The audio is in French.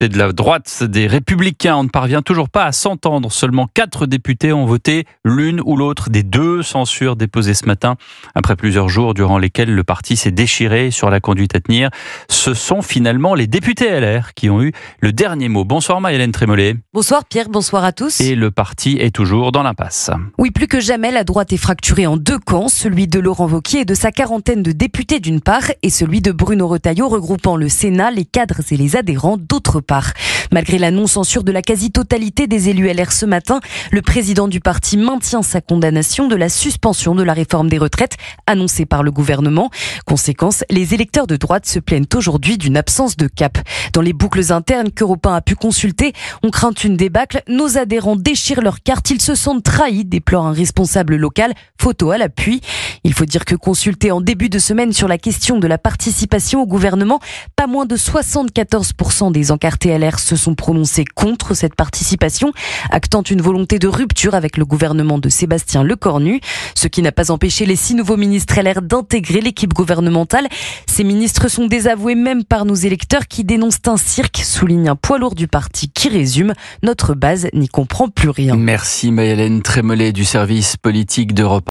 Et de la droite des Républicains, on ne parvient toujours pas à s'entendre. Seulement 4 députés ont voté l'une ou l'autre des 2 censures déposées ce matin. Après plusieurs jours durant lesquels le parti s'est déchiré sur la conduite à tenir, ce sont finalement les députés LR qui ont eu le dernier mot. Bonsoir Maëlène Trémollet. Bonsoir Pierre, bonsoir à tous. Et le parti est toujours dans l'impasse. Oui, plus que jamais, la droite est fracturée en 2 camps, celui de Laurent Wauquiez et de sa quarantaine de députés d'une part, et celui de Bruno Retailleau regroupant le Sénat, les cadres et les adhérents d'autre part. Malgré la non-censure de la quasi-totalité des élus LR ce matin, le président du parti maintient sa condamnation de la suspension de la réforme des retraites annoncée par le gouvernement. Conséquence, les électeurs de droite se plaignent aujourd'hui d'une absence de cap. Dans les boucles internes qu'Europe 1 a pu consulter, on craint une débâcle. Nos adhérents déchirent leurs cartes, ils se sentent trahis, déplore un responsable local, photo à l'appui. Il faut dire que consulté en début de semaine sur la question de la participation au gouvernement, pas moins de 74% des encartés LR se sont prononcés contre cette participation, actant une volonté de rupture avec le gouvernement de Sébastien Lecornu, ce qui n'a pas empêché les 6 nouveaux ministres LR d'intégrer l'équipe gouvernementale. Ces ministres sont désavoués même par nos électeurs qui dénoncent un cirque, souligne un poids lourd du parti qui résume « Notre base n'y comprend plus rien ». Merci Maëlène Trémollet du service politique d'Europe 1.